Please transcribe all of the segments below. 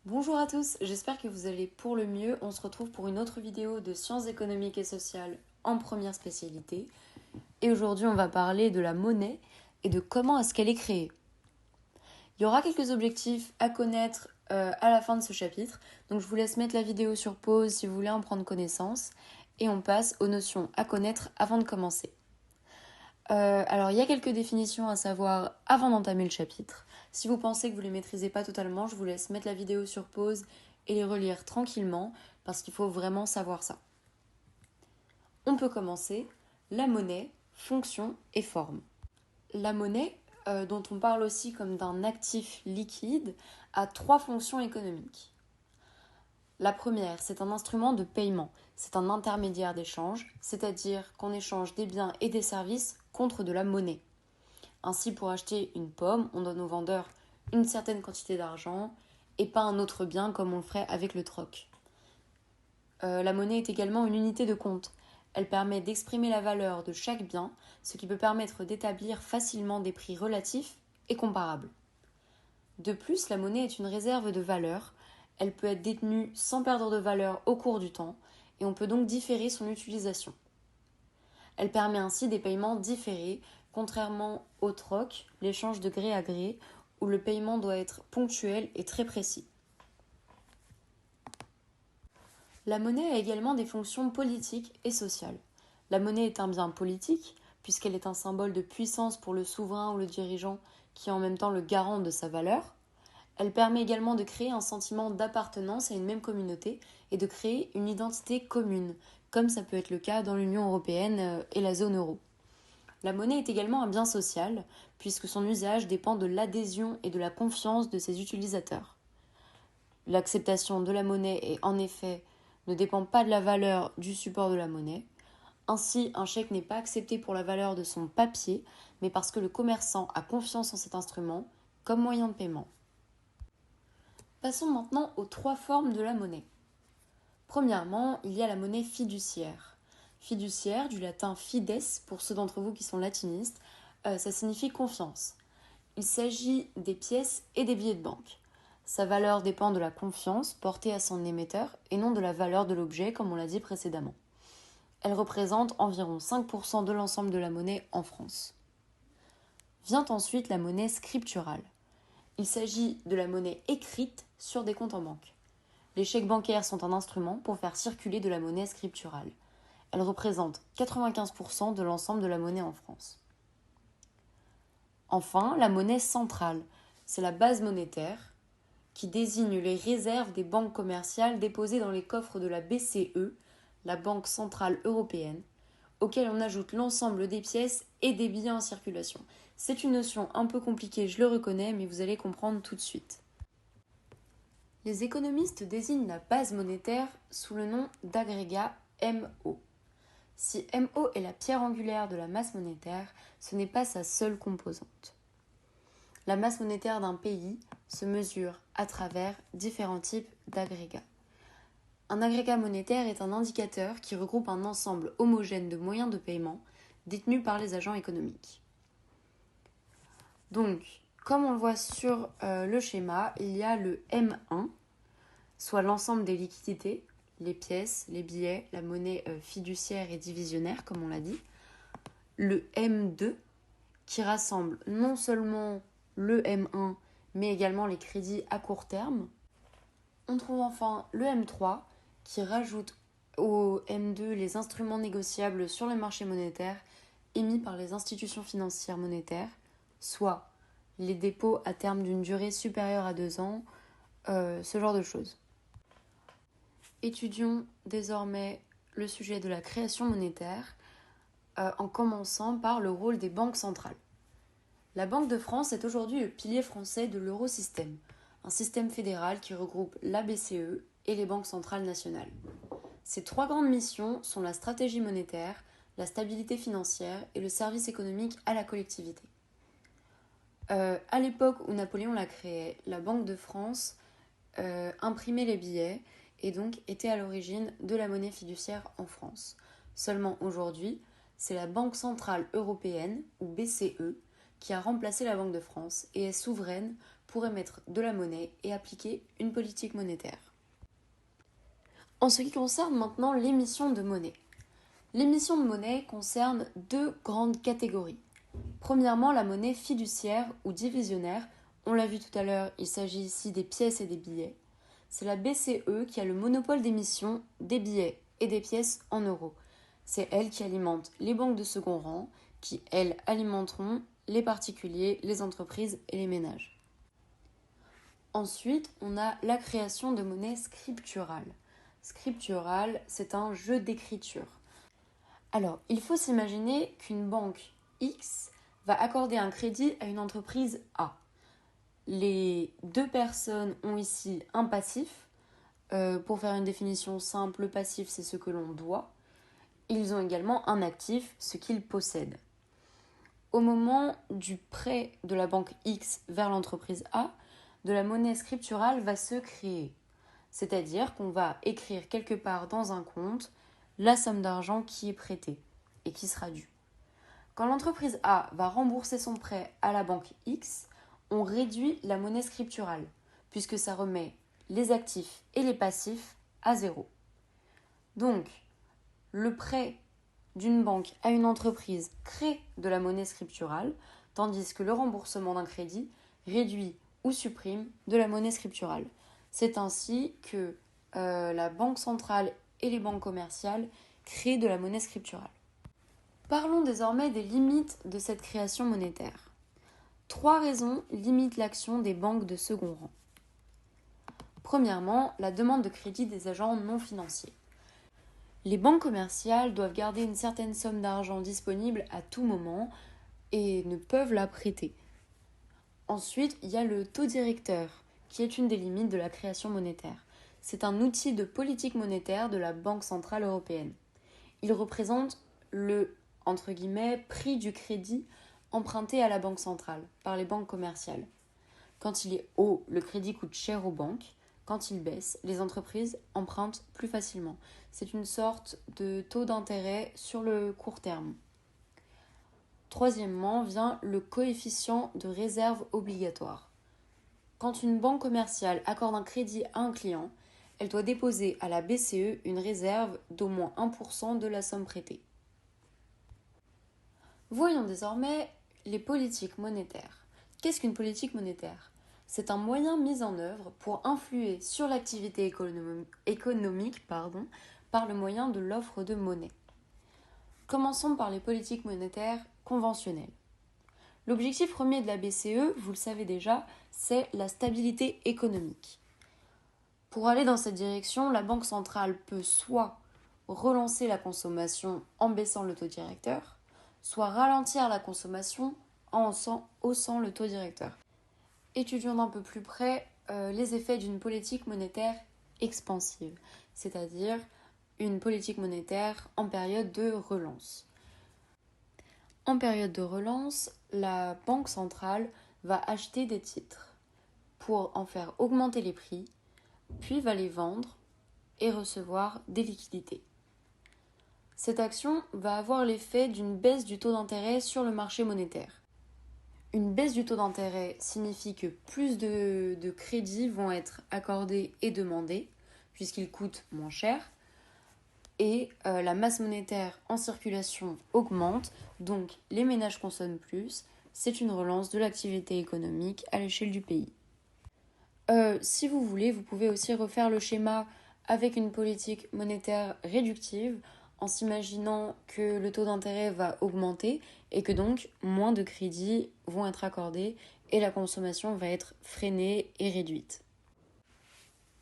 Bonjour à tous, j'espère que vous allez pour le mieux. On se retrouve pour une autre vidéo de sciences économiques et sociales en première spécialité. Et aujourd'hui, on va parler de la monnaie et de comment est-ce qu'elle est créée. Il y aura quelques objectifs à connaître à la fin de ce chapitre. Donc je vous laisse mettre la vidéo sur pause si vous voulez en prendre connaissance. Et on passe aux notions à connaître avant de commencer. Alors il y a quelques définitions à savoir avant d'entamer le chapitre. Si vous pensez que vous ne les maîtrisez pas totalement, je vous laisse mettre la vidéo sur pause et les relire tranquillement parce qu'il faut vraiment savoir ça. On peut commencer. La monnaie, fonction et forme. La monnaie, dont on parle aussi comme d'un actif liquide, a trois fonctions économiques. La première, c'est un instrument de paiement. C'est un intermédiaire d'échange, c'est-à-dire qu'on échange des biens et des services contre de la monnaie. Ainsi, pour acheter une pomme, on donne au vendeur une certaine quantité d'argent et pas un autre bien comme on le ferait avec le troc. La monnaie est également une unité de compte. Elle permet d'exprimer la valeur de chaque bien, ce qui peut permettre d'établir facilement des prix relatifs et comparables. De plus, la monnaie est une réserve de valeur. Elle peut être détenue sans perdre de valeur au cours du temps et on peut donc différer son utilisation. Elle permet ainsi des paiements différés, contrairement au troc, l'échange de gré à gré, où le paiement doit être ponctuel et très précis. La monnaie a également des fonctions politiques et sociales. La monnaie est un bien politique, puisqu'elle est un symbole de puissance pour le souverain ou le dirigeant qui est en même temps le garant de sa valeur. Elle permet également de créer un sentiment d'appartenance à une même communauté et de créer une identité commune, comme ça peut être le cas dans l'Union européenne et la zone euro. La monnaie est également un bien social, puisque son usage dépend de l'adhésion et de la confiance de ses utilisateurs. L'acceptation de la monnaie en effet ne dépend pas de la valeur du support de la monnaie. Ainsi, un chèque n'est pas accepté pour la valeur de son papier, mais parce que le commerçant a confiance en cet instrument comme moyen de paiement. Passons maintenant aux trois formes de la monnaie. Premièrement, il y a la monnaie fiduciaire. Fiduciaire, du latin fides, pour ceux d'entre vous qui sont latinistes, ça signifie confiance. Il s'agit des pièces et des billets de banque. Sa valeur dépend de la confiance portée à son émetteur et non de la valeur de l'objet, comme on l'a dit précédemment. Elle représente environ 5% de l'ensemble de la monnaie en France. Vient ensuite la monnaie scripturale. Il s'agit de la monnaie écrite sur des comptes en banque. Les chèques bancaires sont un instrument pour faire circuler de la monnaie scripturale. Elle représente 95% de l'ensemble de la monnaie en France. Enfin, la monnaie centrale, c'est la base monétaire qui désigne les réserves des banques commerciales déposées dans les coffres de la BCE, la Banque centrale européenne, auquel on ajoute l'ensemble des pièces et des billets en circulation. C'est une notion un peu compliquée, je le reconnais, mais vous allez comprendre tout de suite. Les économistes désignent la base monétaire sous le nom d'agrégat MO. Si MO est la pierre angulaire de la masse monétaire, ce n'est pas sa seule composante. La masse monétaire d'un pays se mesure à travers différents types d'agrégats. Un agrégat monétaire est un indicateur qui regroupe un ensemble homogène de moyens de paiement détenus par les agents économiques. Donc, comme on le voit sur le schéma, il y a le M1, soit l'ensemble des liquidités, les pièces, les billets, la monnaie fiduciaire et divisionnaire, comme on l'a dit. Le M2, qui rassemble non seulement le M1, mais également les crédits à court terme. On trouve enfin le M3, qui rajoute au M2 les instruments négociables sur le marché monétaire émis par les institutions financières monétaires, soit les dépôts à terme d'une durée supérieure à 2 ans, ce genre de choses. Étudions désormais le sujet de la création monétaire en commençant par le rôle des banques centrales. La Banque de France est aujourd'hui le pilier français de l'eurosystème, un système fédéral qui regroupe la BCE et les banques centrales nationales. Ces trois grandes missions sont la stratégie monétaire, la stabilité financière et le service économique à la collectivité. À l'époque où Napoléon l'a créée, la Banque de France imprimait les billets et donc était à l'origine de la monnaie fiduciaire en France. Seulement aujourd'hui, c'est la Banque centrale européenne, ou BCE, qui a remplacé la Banque de France et est souveraine pour émettre de la monnaie et appliquer une politique monétaire. En ce qui concerne maintenant l'émission de monnaie. L'émission de monnaie concerne deux grandes catégories. Premièrement, la monnaie fiduciaire ou divisionnaire. On l'a vu tout à l'heure, il s'agit ici des pièces et des billets. C'est la BCE qui a le monopole d'émission des billets et des pièces en euros. C'est elle qui alimente les banques de second rang, qui, elles, alimenteront les particuliers, les entreprises et les ménages. Ensuite, on a la création de monnaie scripturale. Scripturale, c'est un jeu d'écriture. Alors, il faut s'imaginer qu'une banque X va accorder un crédit à une entreprise A. Les deux personnes ont ici un passif. Pour faire une définition simple, le passif, c'est ce que l'on doit. Ils ont également un actif, ce qu'ils possèdent. Au moment du prêt de la banque X vers l'entreprise A, de la monnaie scripturale va se créer. C'est-à-dire qu'on va écrire quelque part dans un compte la somme d'argent qui est prêtée et qui sera due. Quand l'entreprise A va rembourser son prêt à la banque X, on réduit la monnaie scripturale, puisque ça remet les actifs et les passifs à zéro. Donc, le prêt d'une banque à une entreprise crée de la monnaie scripturale, tandis que le remboursement d'un crédit réduit ou supprime de la monnaie scripturale. C'est ainsi que la banque centrale et les banques commerciales créent de la monnaie scripturale. Parlons désormais des limites de cette création monétaire. 3 raisons limitent l'action des banques de second rang. Premièrement, la demande de crédit des agents non financiers. Les banques commerciales doivent garder une certaine somme d'argent disponible à tout moment et ne peuvent la prêter. Ensuite, il y a le taux directeur, qui est une des limites de la création monétaire. C'est un outil de politique monétaire de la Banque centrale européenne. Il représente le, entre guillemets, prix du crédit emprunté à la Banque centrale par les banques commerciales. Quand il est haut, le crédit coûte cher aux banques. Quand il baisse, les entreprises empruntent plus facilement. C'est une sorte de taux d'intérêt sur le court terme. Troisièmement, vient le coefficient de réserve obligatoire. Quand une banque commerciale accorde un crédit à un client, elle doit déposer à la BCE une réserve d'au moins 1% de la somme prêtée. Voyons désormais les politiques monétaires. Qu'est-ce qu'une politique monétaire ? C'est un moyen mis en œuvre pour influer sur l'activité économique par le moyen de l'offre de monnaie. Commençons par les politiques monétaires conventionnelles. L'objectif premier de la BCE, vous le savez déjà, c'est la stabilité économique. Pour aller dans cette direction, la Banque centrale peut soit relancer la consommation en baissant le taux directeur, soit ralentir la consommation en haussant le taux directeur. Étudions d'un peu plus près les effets d'une politique monétaire expansive, c'est-à-dire une politique monétaire en période de relance. En période de relance, la Banque centrale va acheter des titres pour en faire augmenter les prix, puis va les vendre et recevoir des liquidités. Cette action va avoir l'effet d'une baisse du taux d'intérêt sur le marché monétaire. Une baisse du taux d'intérêt signifie que plus de crédits vont être accordés et demandés, puisqu'ils coûtent moins cher, et la masse monétaire en circulation augmente, donc les ménages consomment plus. C'est une relance de l'activité économique à l'échelle du pays. Si vous voulez, vous pouvez aussi refaire le schéma avec une politique monétaire réductive, en s'imaginant que le taux d'intérêt va augmenter et que donc moins de crédits vont être accordés et la consommation va être freinée et réduite.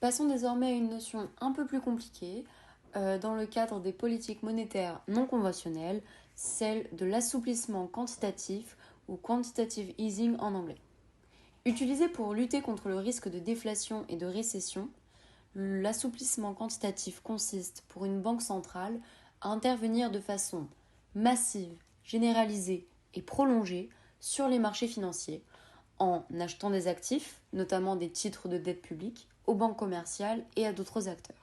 Passons désormais à une notion un peu plus compliquée dans le cadre des politiques monétaires non conventionnelles, celle de l'assouplissement quantitatif ou quantitative easing en anglais. Utilisé pour lutter contre le risque de déflation et de récession, l'assouplissement quantitatif consiste pour une banque centrale à intervenir de façon massive, généralisée et prolongée sur les marchés financiers en achetant des actifs, notamment des titres de dette publique, aux banques commerciales et à d'autres acteurs.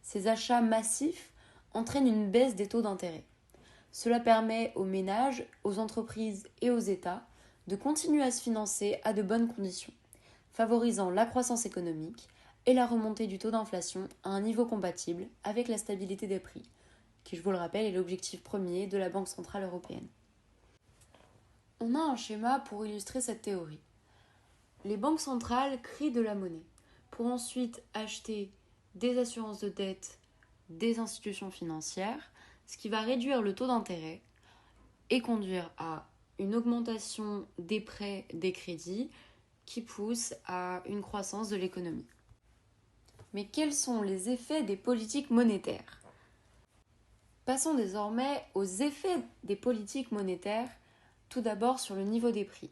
Ces achats massifs entraînent une baisse des taux d'intérêt. Cela permet aux ménages, aux entreprises et aux États de continuer à se financer à de bonnes conditions, favorisant la croissance économique et la remontée du taux d'inflation à un niveau compatible avec la stabilité des prix, qui, je vous le rappelle, est l'objectif premier de la Banque centrale européenne. On a un schéma pour illustrer cette théorie. Les banques centrales créent de la monnaie pour ensuite acheter des assurances de dette des institutions financières, ce qui va réduire le taux d'intérêt et conduire à une augmentation des prêts, des crédits, qui pousse à une croissance de l'économie. Mais quels sont les effets des politiques monétaires ? Passons désormais aux effets des politiques monétaires, tout d'abord sur le niveau des prix.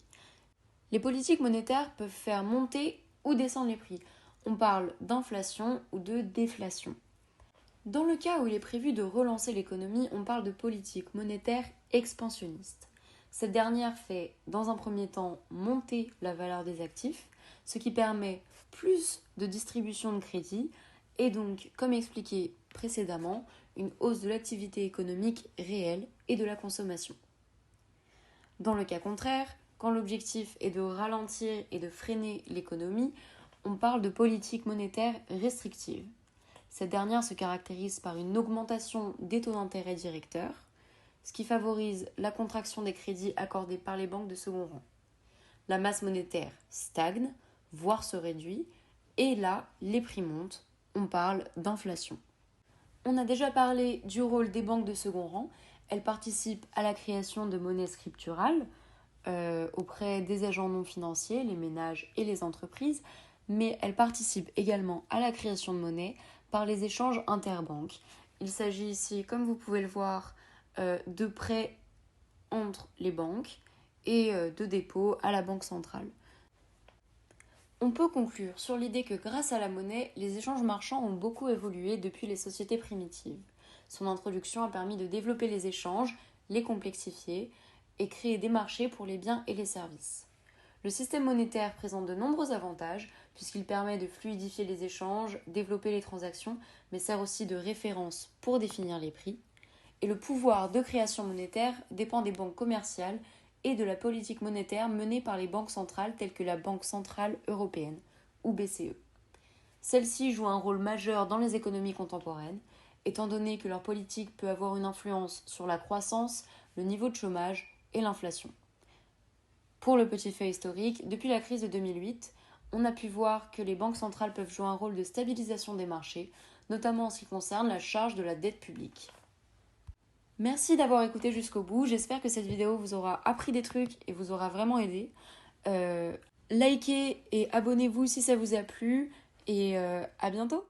Les politiques monétaires peuvent faire monter ou descendre les prix. On parle d'inflation ou de déflation. Dans le cas où il est prévu de relancer l'économie, on parle de politique monétaire expansionniste. Cette dernière fait, dans un premier temps, monter la valeur des actifs, ce qui permet plus de distribution de crédit et donc, comme expliqué précédemment, une hausse de l'activité économique réelle et de la consommation. Dans le cas contraire, quand l'objectif est de ralentir et de freiner l'économie, on parle de politique monétaire restrictive. Cette dernière se caractérise par une augmentation des taux d'intérêt directeurs, ce qui favorise la contraction des crédits accordés par les banques de second rang. La masse monétaire stagne, voire se réduit, et là, les prix montent, on parle d'inflation. On a déjà parlé du rôle des banques de second rang. Elles participent à la création de monnaies scripturales auprès des agents non financiers, les ménages et les entreprises, mais elles participent également à la création de monnaie par les échanges interbanques. Il s'agit ici, comme vous pouvez le voir, de prêts entre les banques et de dépôts à la banque centrale. On peut conclure sur l'idée que grâce à la monnaie, les échanges marchands ont beaucoup évolué depuis les sociétés primitives. Son introduction a permis de développer les échanges, les complexifier et créer des marchés pour les biens et les services. Le système monétaire présente de nombreux avantages puisqu'il permet de fluidifier les échanges, développer les transactions, mais sert aussi de référence pour définir les prix. Et le pouvoir de création monétaire dépend des banques commerciales et de la politique monétaire menée par les banques centrales telles que la Banque centrale européenne, ou BCE. Celle-ci joue un rôle majeur dans les économies contemporaines, étant donné que leur politique peut avoir une influence sur la croissance, le niveau de chômage et l'inflation. Pour le petit fait historique, depuis la crise de 2008, on a pu voir que les banques centrales peuvent jouer un rôle de stabilisation des marchés, notamment en ce qui concerne la charge de la dette publique. Merci d'avoir écouté jusqu'au bout, j'espère que cette vidéo vous aura appris des trucs et vous aura vraiment aidé. Likez et abonnez-vous si ça vous a plu et à bientôt!